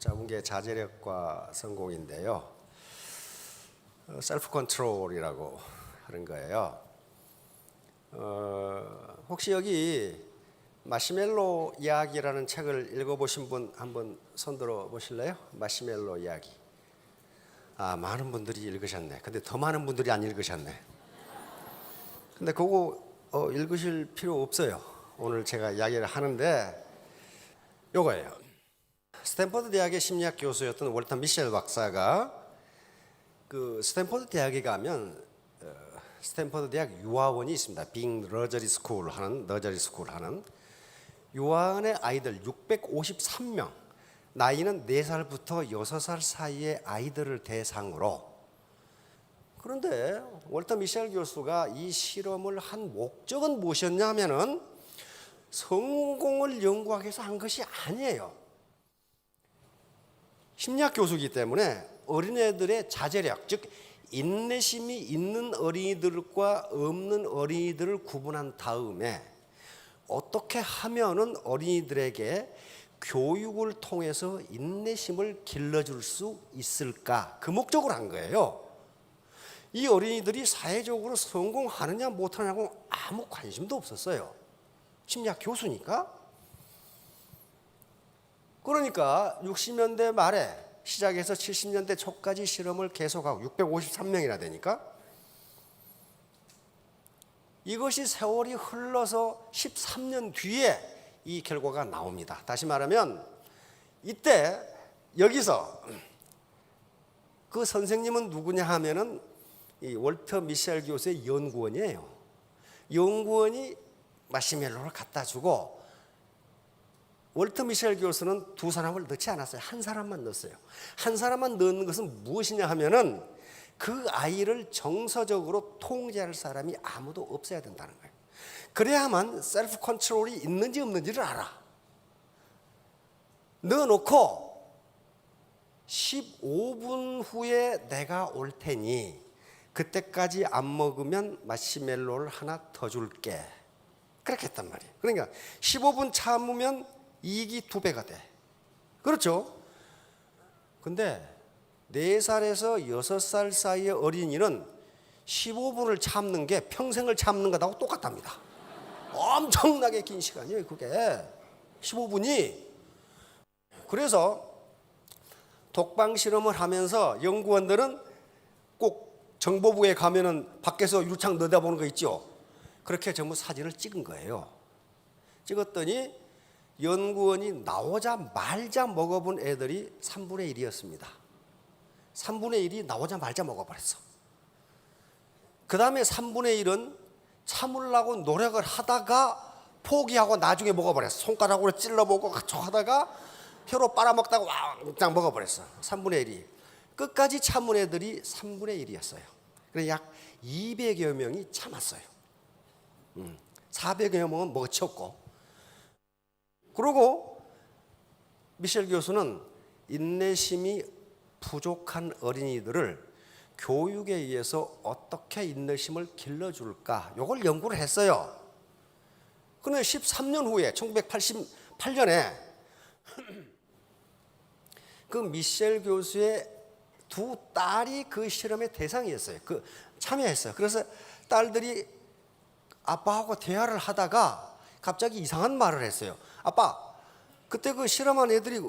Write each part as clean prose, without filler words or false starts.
잡은 게 자제력과 성공인데요. 셀프 컨트롤이라고 하는 거예요. 혹시 여기 마시멜로 이야기라는 책을 읽어보신 분 한번 손들어 보실래요? 마시멜로 이야기. 많은 분들이 읽으셨네. 근데 더 많은 분들이 안 읽으셨네. 근데 그거 읽으실 필요 없어요. 오늘 제가 이야기를 하는데 요거예요. 스탠퍼드 대학의 심리학 교수였던 월터 미셸 박사가 그 스탠퍼드 대학에 가면 스탠퍼드 대학 유아원이 있습니다. 빙 너저리 스쿨 하는 유아원의 아이들 653명, 나이는 4살부터 6살 사이의 아이들을 대상으로. 그런데 월터 미셸 교수가 이 실험을 한 목적은 무엇이었냐면은 성공을 연구하기 위해서 한 것이 아니에요. 심리학 교수이기 때문에 어린애들의 자제력, 즉 인내심이 있는 어린이들과 없는 어린이들을 구분한 다음에 어떻게 하면은 어린이들에게 교육을 통해서 인내심을 길러줄 수 있을까, 그 목적으로 한 거예요. 이 어린이들이 사회적으로 성공하느냐 못하느냐고 아무 관심도 없었어요. 심리학 교수니까. 그러니까 60년대 말에 시작해서 70년대 초까지 실험을 계속하고 653명이나 되니까 이것이 세월이 흘러서 13년 뒤에 이 결과가 나옵니다. 다시 말하면 이때 여기서 그 선생님은 누구냐 하면은 이 월터 미셸 교수의 연구원이에요. 연구원이 마시멜로를 갖다 주고 월터 미셸 교수는 2사람을 넣지 않았어요. 한 사람만 넣었어요. 한 사람만 넣는 것은 무엇이냐 하면은 그 아이를 정서적으로 통제할 사람이 아무도 없어야 된다는 거예요. 그래야만 셀프 컨트롤이 있는지 없는지를 알아. 넣어놓고 15분 후에 내가 올 테니 그때까지 안 먹으면 마시멜로를 하나 더 줄게. 그렇게 했단 말이에요. 그러니까 15분 참으면 이익이 2배가 돼. 그렇죠? 근데 4살에서 6살 사이의 어린이는 15분을 참는 게 평생을 참는 것하고 똑같답니다. 엄청나게 긴 시간이에요, 그게. 15분이. 그래서 독방 실험을 하면서 연구원들은 꼭 정보부에 가면은 밖에서 유리창 내다보는 거 있죠? 그렇게 전부 사진을 찍은 거예요. 찍었더니 연구원이 나오자마자 먹어본 애들이 3분의 1이었습니다. 3분의 1이 나오자마자 먹어버렸어. 그 다음에 3분의 1은 참으려고 노력을 하다가 포기하고 나중에 먹어버렸어. 손가락으로 찔러보고 하다가 혀로 빨아먹다가 왕짱 먹어버렸어. 3분의 1이. 끝까지 참은 애들이 3분의 1이었어요. 그래서 약 200여 명이 참았어요. 400여 명은 먹어치웠고. 그리고 미셸 교수는 인내심이 부족한 어린이들을 교육에 의해서 어떻게 인내심을 길러줄까, 이걸 연구를 했어요. 그런데 13년 후에 1988년에 그 미셸 교수의 2 딸이 그 실험의 대상이었어요. 참여했어요. 그래서 딸들이 아빠하고 대화를 하다가 갑자기 이상한 말을 했어요. 아빠, 그때 그 실험한 애들이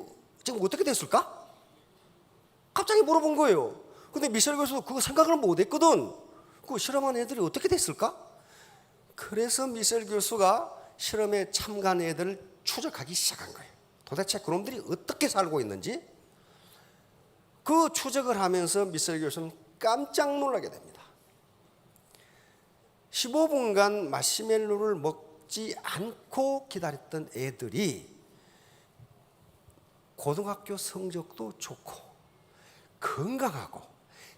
지금 어떻게 됐을까? 갑자기 물어본 거예요. 근데 미셸 교수도 그거 생각을 못 했거든. 그 실험한 애들이 어떻게 됐을까? 그래서 미셸 교수가 실험에 참가한 애들을 추적하기 시작한 거예요. 도대체 그놈들이 어떻게 살고 있는지. 그 추적을 하면서 미셸 교수는 깜짝 놀라게 됩니다. 15분간 마시멜로를 먹지 않고 기다렸던 애들이 고등학교 성적도 좋고 건강하고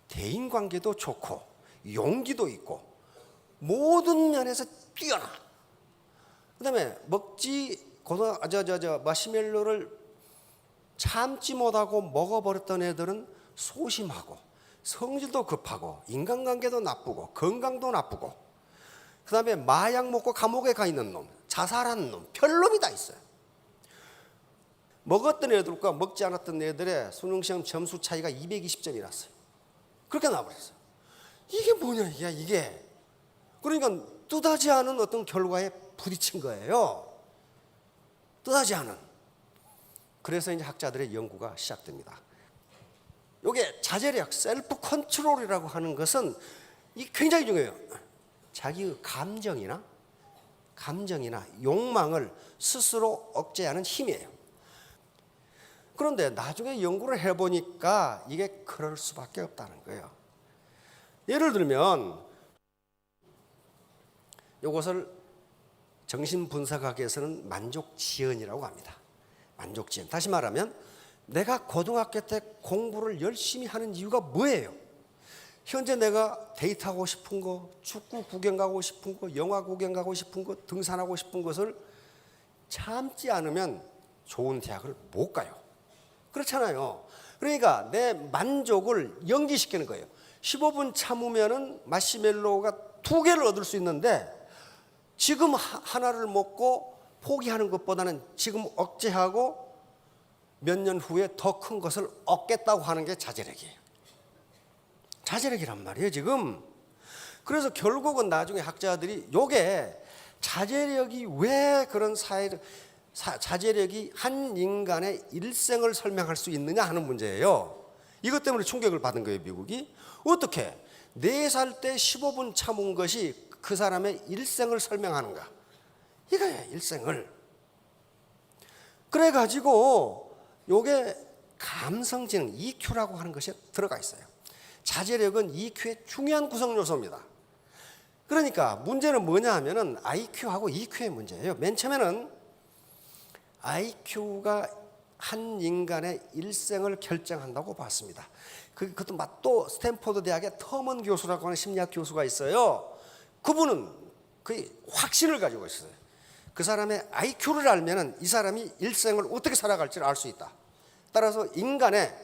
대인관계도 좋고 용기도 있고 모든 면에서 뛰어나. 그다음에 마시멜로를 참지 못하고 먹어버렸던 애들은 소심하고 성질도 급하고 인간관계도 나쁘고 건강도 나쁘고, 그 다음에 마약 먹고 감옥에 가 있는 놈, 자살한 놈, 별놈이 다 있어요. 먹었던 애들과 먹지 않았던 애들의 수능시험 점수 차이가 220점이 났어요. 그렇게 나와버렸어요. 이게 뭐냐 이게. 그러니까 뜻하지 않은 어떤 결과에 부딪힌 거예요. 뜻하지 않은. 그래서 이제 학자들의 연구가 시작됩니다. 이게 자제력, 셀프 컨트롤이라고 하는 것은 이 굉장히 중요해요. 자기의 감정이나 욕망을 스스로 억제하는 힘이에요. 그런데 나중에 연구를 해보니까 이게 그럴 수밖에 없다는 거예요. 예를 들면 이것을 정신분석학에서는 만족지연이라고 합니다. 만족지연. 다시 말하면 내가 고등학교 때 공부를 열심히 하는 이유가 뭐예요? 현재 내가 데이트하고 싶은 거, 축구 구경 가고 싶은 거, 영화 구경 가고 싶은 거, 등산하고 싶은 것을 참지 않으면 좋은 대학을 못 가요. 그렇잖아요. 그러니까 내 만족을 연기시키는 거예요. 15분 참으면은 마시멜로우가 2개를 얻을 수 있는데 지금 하나를 먹고 포기하는 것보다는 지금 억제하고 몇 년 후에 더 큰 것을 얻겠다고 하는 게 자제력이에요. 자제력이란 말이에요 지금. 그래서 결국은 나중에 학자들이 요게 자제력이 왜 그런 자제력이 한 인간의 일생을 설명할 수 있느냐 하는 문제예요. 이것 때문에 충격을 받은 거예요 미국이. 어떻게 4살 때 15분 참은 것이 그 사람의 일생을 설명하는가. 이거예요 일생을. 그래가지고 요게 감성지능 EQ라고 하는 것이 들어가 있어요. 자제력은 EQ의 중요한 구성 요소입니다. 그러니까 문제는 뭐냐 하면은 IQ하고 EQ의 문제예요. 맨 처음에는 IQ가 한 인간의 일생을 결정한다고 봤습니다. 그것도 또 스탠포드 대학의 터먼 교수라고 하는 심리학 교수가 있어요. 그분은 거의 확신을 가지고 있어요. 그 사람의 IQ를 알면은 이 사람이 일생을 어떻게 살아갈지를 알 수 있다. 따라서 인간의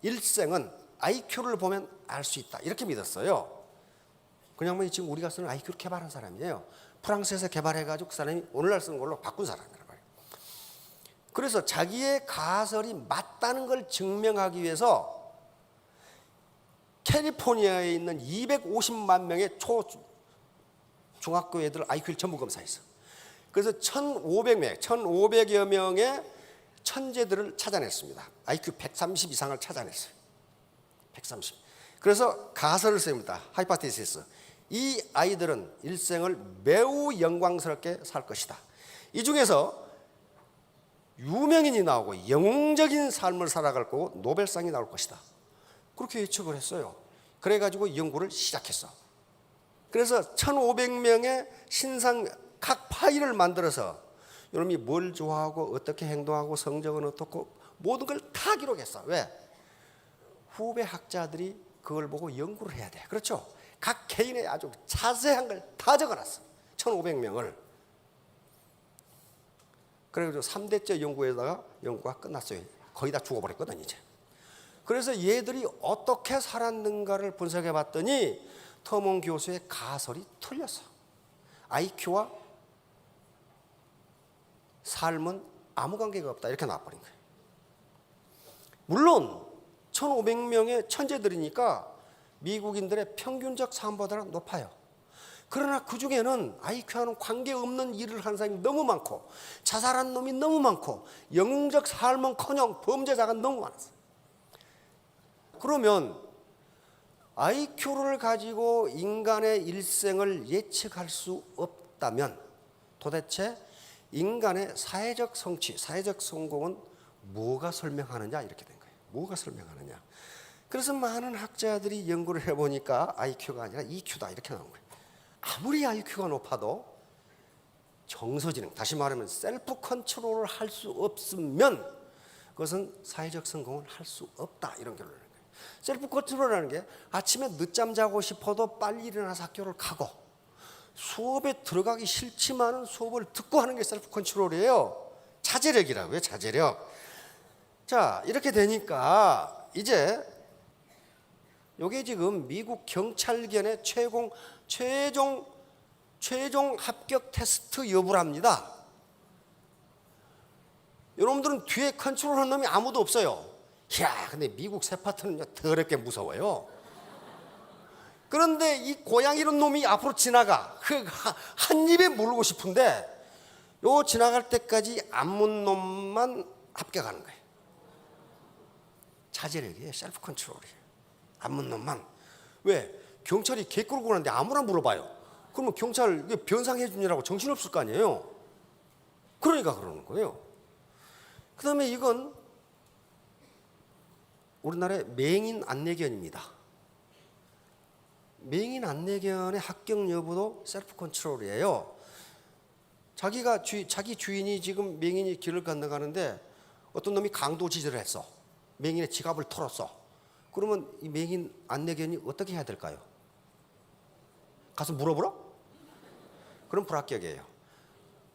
일생은 IQ를 보면 알 수 있다. 이렇게 믿었어요. 그냥 뭐 지금 우리가 쓰는 IQ를 개발한 사람이에요. 프랑스에서 개발해가지고 그 사람이 오늘날 쓰는 걸로 바꾼 사람이라고 해요. 그래서 자기의 가설이 맞다는 걸 증명하기 위해서 캘리포니아에 있는 250만 명의 중학교 애들 IQ를 전부 검사했어. 그래서 1,500여 명의 천재들을 찾아냈습니다. IQ 130 이상을 찾아냈어요. 130. 그래서 가설을 씁니다. 하이파테시스. 이 아이들은 일생을 매우 영광스럽게 살 것이다. 이 중에서 유명인이 나오고 영웅적인 삶을 살아갈 거고 노벨상이 나올 것이다. 그렇게 예측을 했어요. 그래가지고 연구를 시작했어. 그래서 1,500명의 신상 각 파일을 만들어서 여러분이 뭘 좋아하고 어떻게 행동하고 성적은 어떻고 모든 걸 다 기록했어. 왜? 후배 학자들이 그걸 보고 연구를 해야 돼. 그렇죠? 각 개인의 아주 자세한 걸 다 적어놨어. 1,500명을. 그래서 3대째 연구가 끝났어요. 거의 다 죽어버렸거든 이제. 그래서 얘들이 어떻게 살았는가를 분석해 봤더니 터먼 교수의 가설이 틀렸어. IQ와 삶은 아무 관계가 없다. 이렇게 나와버린 거예요. 물론 1,500명의 천재들이니까 미국인들의 평균적 삶보다는 높아요. 그러나 그 중에는 IQ와는 관계없는 일을 하는 사람이 너무 많고 자살한 놈이 너무 많고 영웅적 삶은커녕 범죄자가 너무 많았어요. 그러면 IQ를 가지고 인간의 일생을 예측할 수 없다면 도대체 인간의 사회적 성취, 사회적 성공은 뭐가 설명하느냐 이렇게 된 거예요. 뭐가 설명하느냐. 그래서 많은 학자들이 연구를 해보니까 IQ가 아니라 EQ다 이렇게 나온 거예요. 아무리 IQ가 높아도 정서지능, 다시 말하면 셀프 컨트롤을 할 수 없으면 그것은 사회적 성공을 할 수 없다 이런 결론을 내는 거예요. 셀프 컨트롤이라는 게 아침에 늦잠 자고 싶어도 빨리 일어나서 학교를 가고 수업에 들어가기 싫지만은 수업을 듣고 하는 게 셀프 컨트롤이에요. 자제력이라고요. 자제력. 자, 이렇게 되니까 이제 이게 지금 미국 경찰견의 최종 합격 테스트 여부랍니다. 여러분들은 뒤에 컨트롤하는 놈이 아무도 없어요. 이야, 근데 미국 세파트는요 더럽게 무서워요. 그런데 이 고양이런 놈이 앞으로 지나가. 한 입에 물고 싶은데 요 지나갈 때까지 안 문 놈만 합격하는 거예요. 자제력이에요. 셀프 컨트롤이에요. 안 문 놈만. 왜? 경찰이 개 끌고 가는데 아무나 물어봐요. 그러면 경찰 변상해 주느라고 정신없을 거 아니에요. 그러니까 그러는 거예요. 그 다음에 이건 우리나라의 맹인 안내견입니다. 맹인 안내견의 합격 여부도 셀프 컨트롤이에요. 자기 주인이 지금 맹인이 길을 건너가는데 어떤 놈이 강도질을 했어. 맹인의 지갑을 털었어. 그러면 이 맹인 안내견이 어떻게 해야 될까요? 가서 물어보라? 그럼 불합격이에요.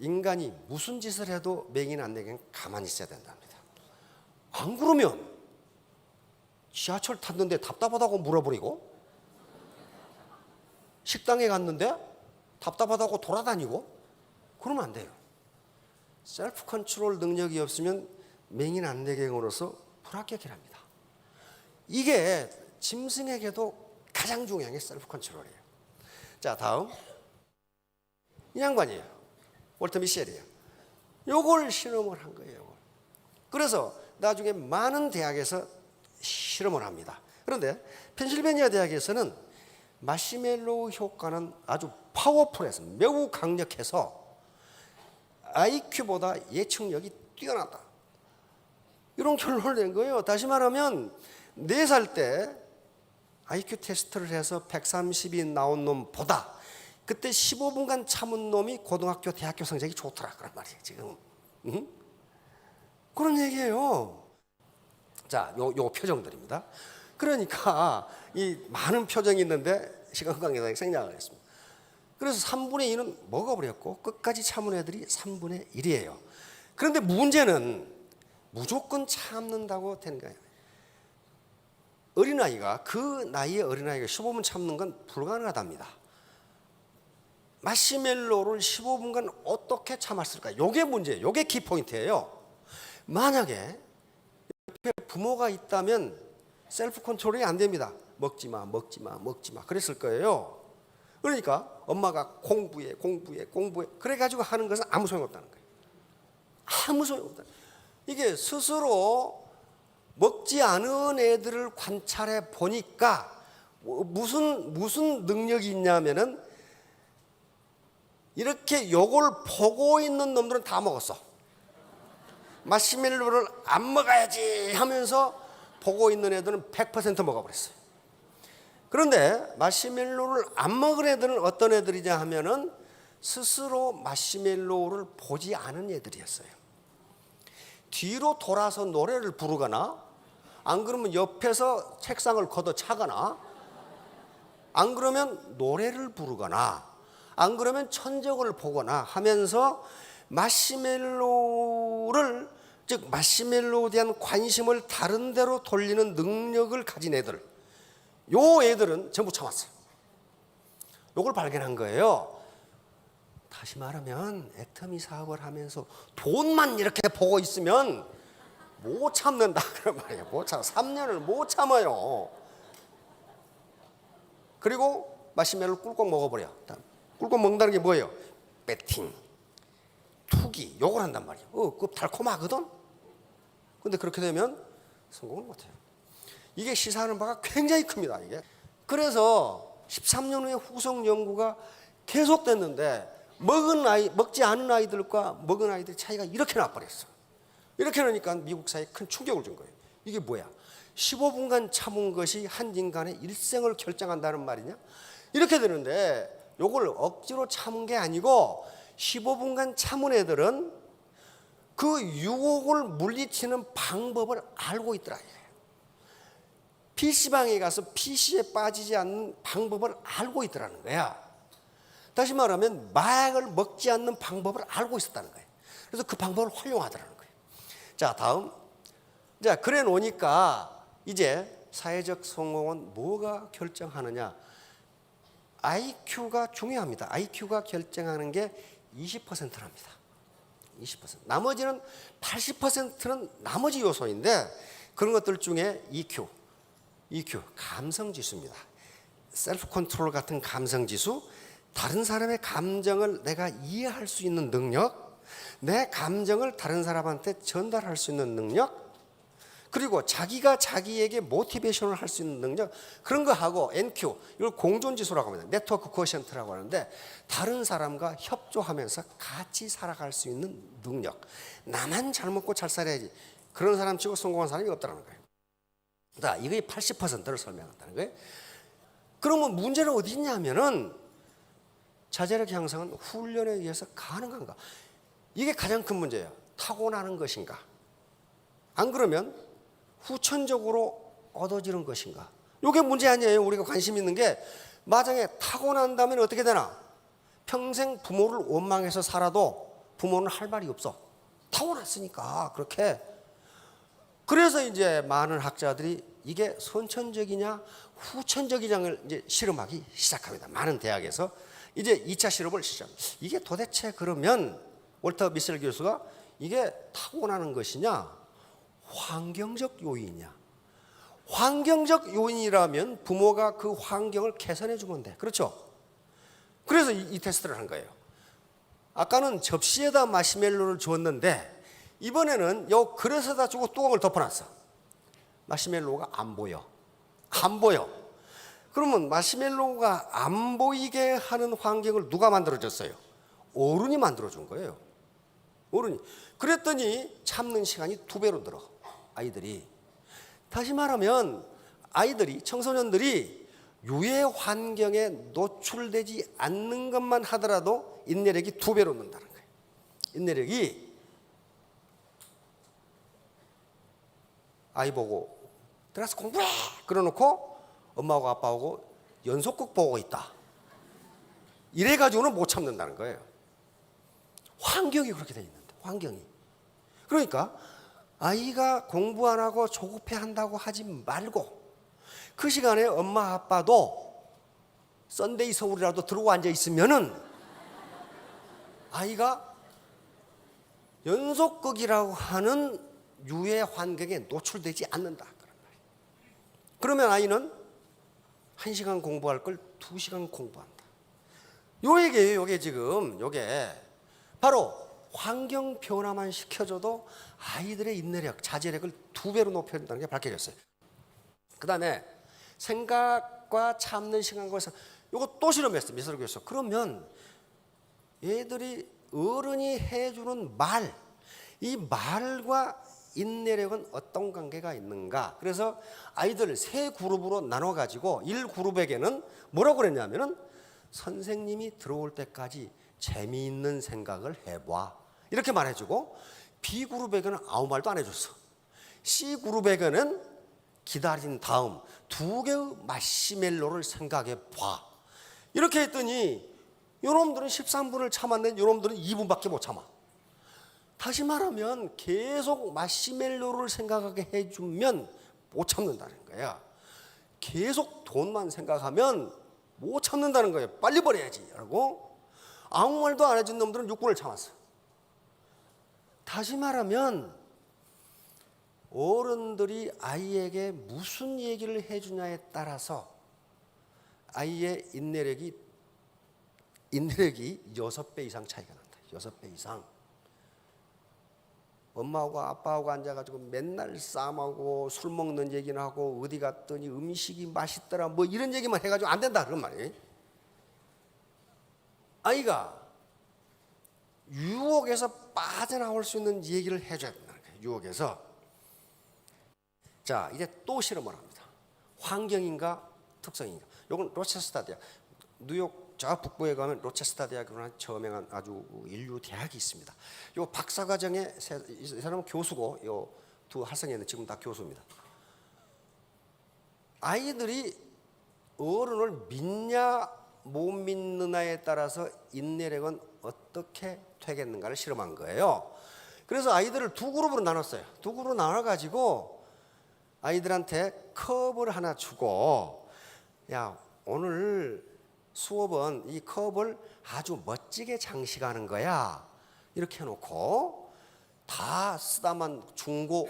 인간이 무슨 짓을 해도 맹인 안내견은 가만히 있어야 된답니다. 안 그러면 지하철 탔는데 답답하다고 물어버리고, 식당에 갔는데 답답하다고 돌아다니고, 그러면 안 돼요. 셀프 컨트롤 능력이 없으면 맹인 안내견으로서 불합격이랍니다. 이게 짐승에게도 가장 중요한 게 셀프 컨트롤이에요. 자, 다음 이 양반이에요. 월터 미셸이에요. 요걸 실험을 한 거예요. 요걸. 그래서 나중에 많은 대학에서 실험을 합니다. 그런데 펜실베니아 대학에서는 마시멜로우 효과는 아주 파워풀해서 매우 강력해서 IQ보다 예측력이 뛰어나다, 이런 결론을 낸 거예요. 다시 말하면 4살 때 IQ 테스트를 해서 130이 나온 놈보다 그때 15분간 참은 놈이 고등학교 대학교 성적이 좋더라, 그런 말이에요 지금. 그런 얘기예요. 자, 요 표정들입니다. 그러니까 이 많은 표정이 있는데 시간 관계상 생략을 했습니다. 그래서 3분의 2는 먹어버렸고 끝까지 참은 애들이 3분의 1이에요. 그런데 문제는 무조건 참는다고 되는 거예요. 어린아이가, 그 나이의 어린아이가 15분 참는 건 불가능하답니다. 마시멜로를 15분간 어떻게 참았을까? 이게 문제예요. 이게 키포인트예요. 만약에 옆에 부모가 있다면 셀프 컨트롤이 안 됩니다. 먹지 마, 먹지 마, 먹지 마. 그랬을 거예요. 그러니까 엄마가 공부해. 그래가지고 하는 것은 아무 소용없다는 거예요. 아무 소용없다. 이게 스스로 먹지 않은 애들을 관찰해 보니까 무슨 능력이 있냐면은 이렇게 요걸 보고 있는 놈들은 다 먹었어. 마시멜로를 안 먹어야지 하면서 보고 있는 애들은 100% 먹어버렸어요. 그런데 마시멜로를 안 먹은 애들은 어떤 애들이냐 하면은 스스로 마시멜로를 보지 않은 애들이었어요. 뒤로 돌아서 노래를 부르거나, 안 그러면 옆에서 책상을 걷어차거나, 안 그러면 노래를 부르거나, 안 그러면 천적을 보거나 하면서 마시멜로를, 즉 마시멜로에 대한 관심을 다른 데로 돌리는 능력을 가진 애들, 요 애들은 전부 참았어요. 요걸 발견한 거예요. 다시 말하면 애터미 사업을 하면서 돈만 이렇게 보고 있으면 못 참는다 그런 말이에요. 못 참, 3년을 못 참아요. 그리고 마시멜로 꿀꺽 먹어버려. 꿀꺽 먹는다는 게 뭐예요? 배팅, 투기, 요걸 한단 말이에요. 그거 달콤하거든? 근데 그렇게 되면 성공을 못해요. 이게 시사하는 바가 굉장히 큽니다, 이게. 그래서 13년 후에 후속 연구가 계속됐는데 먹지 않은 아이들과 먹은 아이들의 차이가 이렇게 나버렸어. 이렇게 나니까 미국 사회에 큰 충격을 준 거예요. 이게 뭐야? 15분간 참은 것이 한 인간의 일생을 결정한다는 말이냐? 이렇게 되는데 요걸 억지로 참은 게 아니고 15분간 참은 애들은 그 유혹을 물리치는 방법을 알고 있더라. PC방에 가서 PC에 빠지지 않는 방법을 알고 있더라는 거야. 다시 말하면 마약을 먹지 않는 방법을 알고 있었다는 거예요. 그래서 그 방법을 활용하더라는 거예요. 자, 다음. 자, 그래 놓으니까 이제 사회적 성공은 뭐가 결정하느냐? IQ가 중요합니다. IQ가 결정하는 게 20%랍니다. 20%. 나머지는 80%는 나머지 요소인데 그런 것들 중에 EQ, 감성지수입니다. 셀프 컨트롤 같은 감성지수, 다른 사람의 감정을 내가 이해할 수 있는 능력, 내 감정을 다른 사람한테 전달할 수 있는 능력, 그리고 자기가 자기에게 모티베이션을 할 수 있는 능력, 그런 거 하고 NQ, 이걸 공존지수라고 합니다. 네트워크 코어션트라고 하는데 다른 사람과 협조하면서 같이 살아갈 수 있는 능력. 나만 잘 먹고 잘 살아야지. 그런 사람 치고 성공한 사람이 없다는 거예요. 자, 이게 80%를 설명한다는 거예요. 그러면 문제는 어디 있냐면은 자제력 향상은 훈련에 의해서 가능한가? 이게 가장 큰 문제예요. 타고나는 것인가? 안 그러면 후천적으로 얻어지는 것인가? 이게 문제 아니에요. 우리가 관심 있는 게 만약에 타고난다면 어떻게 되나? 평생 부모를 원망해서 살아도 부모는 할 말이 없어. 타고났으니까 그렇게. 그래서 이제 많은 학자들이 이게 선천적이냐 후천적이냐를 이제 실험하기 시작합니다. 많은 대학에서 이제 2차 실험을 시작합니다. 이게 도대체 그러면 월터 미셀 교수가 이게 타고나는 것이냐 환경적 요인이냐? 환경적 요인이라면 부모가 그 환경을 개선해 주면 돼. 그렇죠? 그래서 이 테스트를 한 거예요. 아까는 접시에다 마시멜로를 주었는데 이번에는 요 그릇에다 주고 뚜껑을 덮어놨어. 마시멜로가 안 보여. 그러면 마시멜로가 안 보이게 하는 환경을 누가 만들어줬어요? 어른이 만들어준 거예요. 어른이. 그랬더니 참는 시간이 2배로 늘어. 아이들이. 다시 말하면 아이들이, 청소년들이 유해 환경에 노출되지 않는 것만 하더라도 인내력이 2배로 는다는 거예요. 인내력이. 아이 보고 들어가서 공부해! 그러놓고 엄마하고 아빠하고 연속극 보고 있다. 이래가지고는 못 참는다는 거예요. 환경이 그렇게 돼 있는데, 환경이. 그러니까 아이가 공부 안 하고 조급해 한다고 하지 말고 그 시간에 엄마 아빠도 썬데이 서울이라도 들어오고 앉아 있으면은 아이가 연속극이라고 하는 유해 환경에 노출되지 않는다. 그러면 아이는 1시간 공부할 걸 2시간 공부한다. 요게 지금 요게 바로 환경 변화만 시켜줘도 아이들의 인내력, 자제력을 2배로 높여준다는 게 밝혀졌어요. 그 다음에 생각과 참는 시간과 요거 또 실험했어요. 미술 교수. 그러면 얘들이 어른이 해주는 말, 이 말과 인내력은 어떤 관계가 있는가? 그래서 아이들 3그룹으로 나눠가지고 1그룹에게는 뭐라고 그랬냐면은 선생님이 들어올 때까지 재미있는 생각을 해봐. 이렇게 말해주고 B그룹에게는 아무 말도 안 해줬어. C그룹에게는 기다린 다음 2개의 마시멜로를 생각해 봐. 이렇게 했더니 요놈들은 13분을 참았는데 요놈들은 2분밖에 못 참아. 다시 말하면 계속 마시멜로를 생각하게 해주면 못 참는다는 거야. 계속 돈만 생각하면 못 참는다는 거예요. 빨리 버려야지 라고. 아무 말도 안 해준 놈들은 6분을 참았어. 다시 말하면 어른들이 아이에게 무슨 얘기를 해주냐에 따라서 아이의 인내력이 6배 이상 차이가 난다. 6배 이상. 엄마하고 아빠하고 앉아가지고 맨날 싸움하고 술 먹는 얘기나 하고 어디 갔더니 음식이 맛있더라 뭐 이런 얘기만 해가지고 안 된다 그런 말이에요. 아이가 유혹에서 빠져나올 수 있는 얘기를 해줘야 된다는 거예요. 유혹에서. 자, 이제 또 실험을 합니다. 환경인가 특성인가. 이건 로체스터 대학. 뉴욕 저 북부에 가면 로체스터 대학이라는 저명한 아주 인류 대학이 있습니다. 요 박사과정에 이 사람은 교수고 요 두 학생회는 지금 다 교수입니다. 아이들이 어른을 믿냐 못 믿느냐에 따라서 인내력은 어떻게 되겠는가를 실험한 거예요. 그래서 아이들을 2그룹으로 나눴어요. 2그룹으로 나눠가지고 아이들한테 컵을 하나 주고 야 오늘 수업은 이 컵을 아주 멋지게 장식하는 거야. 이렇게 해놓고 다 쓰다만 중고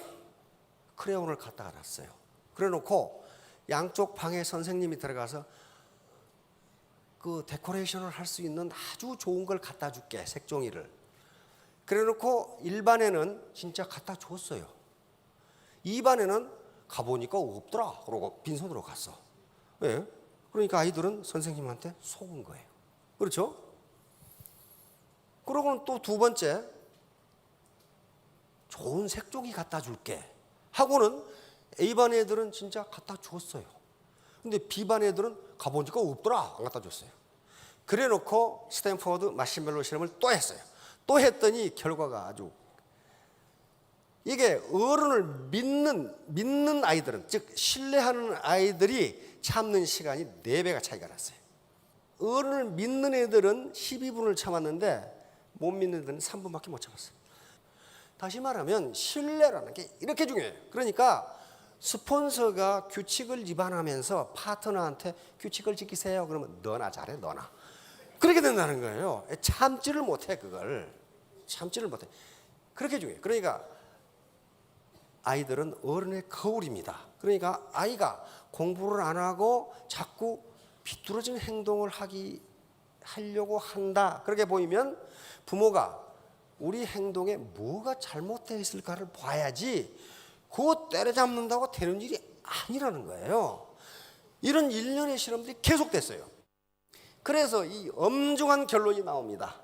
크레용을 갖다가 놨어요. 그래 놓고 양쪽 방에 선생님이 들어가서 그 데코레이션을 할 수 있는 아주 좋은 걸 갖다 줄게, 색종이를. 그래 놓고 1반에는 진짜 갖다 줬어요. 2반에는 가보니까 없더라 그러고 빈손으로 갔어. 왜? 그러니까 아이들은 선생님한테 속은 거예요. 그렇죠? 그러고는 또 두 번째, 좋은 색종이 갖다 줄게 하고는 A반 애들은 진짜 갖다 줬어요. 근데 B반 애들은 가보니까 없더라, 안 갖다 줬어요. 그래 놓고 스탠포드 마시멜로 실험을 또 했어요. 또 했더니 결과가 아주, 이게 어른을 믿는 아이들은, 즉 신뢰하는 아이들이 참는 시간이 4배가 차이가 났어요. 어른을 믿는 애들은 12분을 참았는데 못 믿는 애들은 3분밖에 못 참았어요. 다시 말하면 신뢰라는 게 이렇게 중요해요. 그러니까 스폰서가 규칙을 위반하면서 파트너한테 규칙을 지키세요 그러면 너나 잘해, 너나. 그렇게 된다는 거예요. 참지를 못해, 그걸. 참지를 못해. 그렇게 중요해요. 그러니까 아이들은 어른의 거울입니다. 그러니까 아이가 공부를 안 하고 자꾸 비뚤어진 행동을 하려고 한다, 그렇게 보이면 부모가 우리 행동에 뭐가 잘못되어 있을까를 봐야지 그거 때려잡는다고 되는 일이 아니라는 거예요. 이런 일련의 실험들이 계속됐어요. 그래서 이 엄중한 결론이 나옵니다.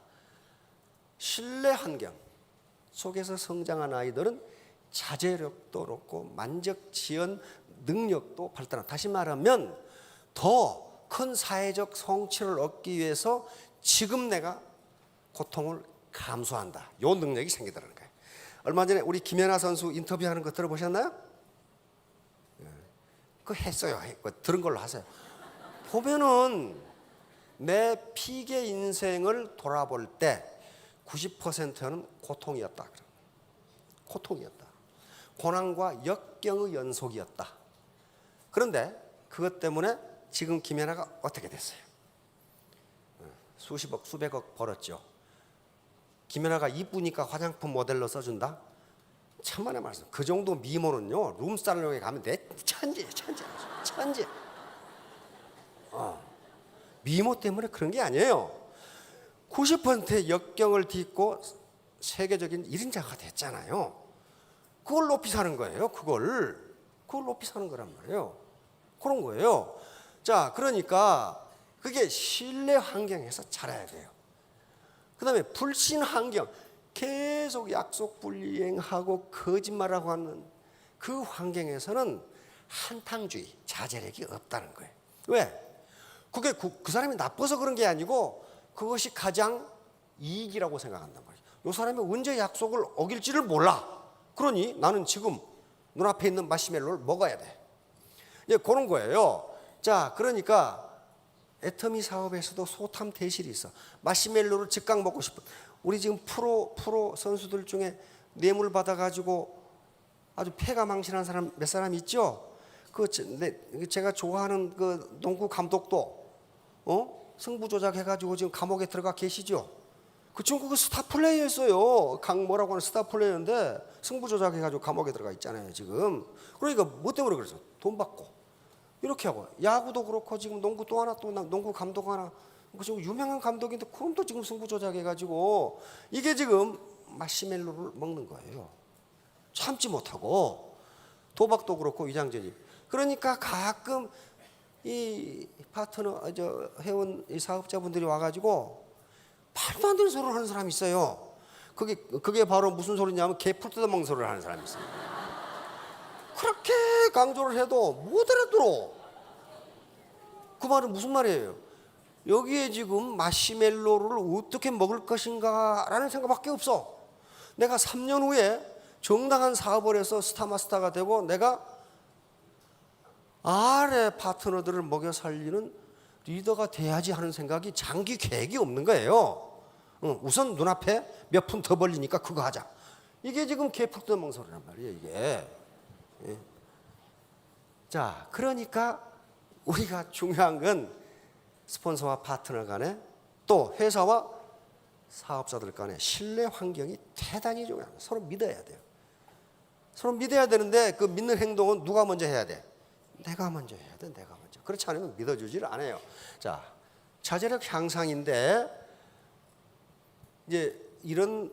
신뢰 환경 속에서 성장한 아이들은 자제력도 높고 만족 지연 능력도 발달한다. 다시 말하면 더 큰 사회적 성취를 얻기 위해서 지금 내가 고통을 감수한다, 요 능력이 생기더라는 거예요. 얼마 전에 우리 김연아 선수 인터뷰하는 거 들어보셨나요? 그거 했어요. 들은 걸로 하세요. 보면은 내 피계 인생을 돌아볼 때 90%는 고통이었다. 고통이었다. 고난과 역경의 연속이었다. 그런데 그것 때문에 지금 김연아가 어떻게 됐어요? 수십억, 수백억 벌었죠. 김연아가 이쁘니까 화장품 모델로 써준다? 천만의 말씀. 그 정도 미모는요, 룸살롱에 가면 내 천지예요, 천지. 미모 때문에 그런 게 아니에요. 90%의 역경을 딛고 세계적인 1인자가 됐잖아요. 그걸 높이 사는 거예요. 그걸 높이 사는 거란 말이에요. 그런 거예요. 자, 그러니까 그게 신뢰 환경에서 자라야 돼요. 그 다음에 불신 환경, 계속 약속 불이행하고 거짓말하고 하는 그 환경에서는 한탕주의, 자제력이 없다는 거예요. 왜? 그게 그 사람이 나빠서 그런 게 아니고 그것이 가장 이익이라고 생각한단 말이에요. 이 사람이 언제 약속을 어길지를 몰라. 그러니 나는 지금 눈앞에 있는 마시멜로를 먹어야 돼. 예, 그런 거예요. 자, 그러니까 애터미 사업에서도 소탐 대실이 있어. 마시멜로를 즉각 먹고 싶어. 우리 지금 프로 선수들 중에 뇌물 받아가지고 아주 폐가 망신한 사람 몇 사람 있죠? 제가 좋아하는 그 농구 감독도 승부 조작해가지고 지금 감옥에 들어가 계시죠? 그 친구 그 스타 플레이였어요. 강모라고 하는 스타 플레이어인데 승부 조작해가지고 감옥에 들어가 있잖아요, 지금. 그러니까 뭐 때문에 그랬어? 돈 받고. 이렇게 하고. 야구도 그렇고 지금 농구 또 하나, 또 농구 감독 하나. 그 지금 유명한 감독인데 그럼 또 지금 승부 조작해가지고 이게 지금 마시멜로를 먹는 거예요. 참지 못하고. 도박도 그렇고 위장전입. 그러니까 가끔 이 파트너, 회원 이 사업자분들이 와가지고 말도 안 되는 소리를 하는 사람이 있어요. 그게 바로 무슨 소리냐면 개풀 뜯어먹는 소리를 하는 사람이 있어요. 그렇게 강조를 해도 못 알아들어. 그 말은 무슨 말이에요? 여기에 지금 마시멜로를 어떻게 먹을 것인가라는 생각밖에 없어. 내가 3년 후에 정당한 사업을 해서 스타마스터가 되고 내가 아래 파트너들을 먹여 살리는 리더가 돼야지 하는 생각이 장기 계획이 없는 거예요. 우선 눈앞에 몇 푼 더 벌리니까 그거 하자. 이게 지금 개풀 뜯어먹는 소리란 말이에요, 이게. 예. 자, 그러니까 우리가 중요한 건 스폰서와 파트너 간에 또 회사와 사업자들 간의 신뢰 환경이 대단히 중요합니다. 서로 믿어야 돼요. 서로 믿어야 되는데 그 믿는 행동은 누가 먼저 해야 돼? 내가 먼저 해야 돼. 내가 먼저. 그렇지 않으면 믿어주지를 않아요. 자, 자제력 향상인데 이제 이런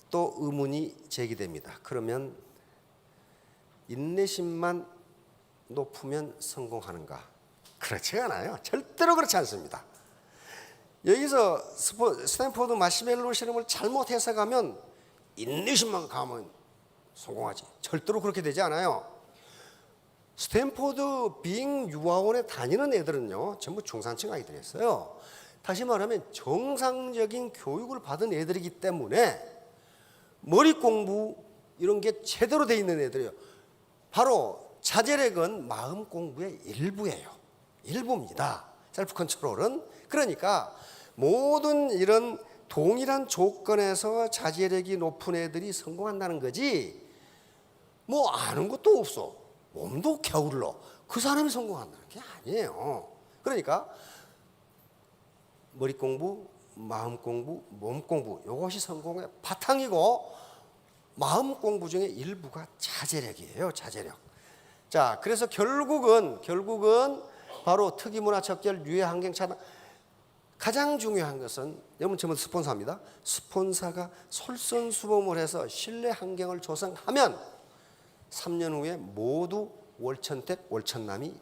또 의문이 제기됩니다. 그러면 인내심만 높으면 성공하는가? 그렇지가 않아요. 절대로 그렇지 않습니다. 여기서 스탠포드 마시멜로 실험을 잘못 해석하면 인내심만 가면 성공하지. 절대로 그렇게 되지 않아요. 스탠포드 빙 유아원에 다니는 애들은요, 전부 중산층 아이들이었어요. 다시 말하면 정상적인 교육을 받은 애들이기 때문에 머리 공부 이런 게 제대로 돼 있는 애들이에요. 바로 자제력은 마음 공부의 일부예요. 일부입니다. 셀프 컨트롤은. 그러니까 모든 이런 동일한 조건에서 자제력이 높은 애들이 성공한다는 거지, 뭐 아는 것도 없어, 몸도 게을러, 그 사람이 성공한다는 게 아니에요. 그러니까 머리 공부, 마음 공부, 몸 공부, 이것이 성공의 바탕이고, 마음 공부 중에 일부가 자제력이에요. 자제력. 자, 그래서 결국은 바로 특이문화척절 유해 환경 차단, 가장 중요한 것은, 여러분 전부 스폰서입니다. 스폰서가 솔선수범을 해서 신뢰 환경을 조성하면 3년 후에 모두 월천택 월천남이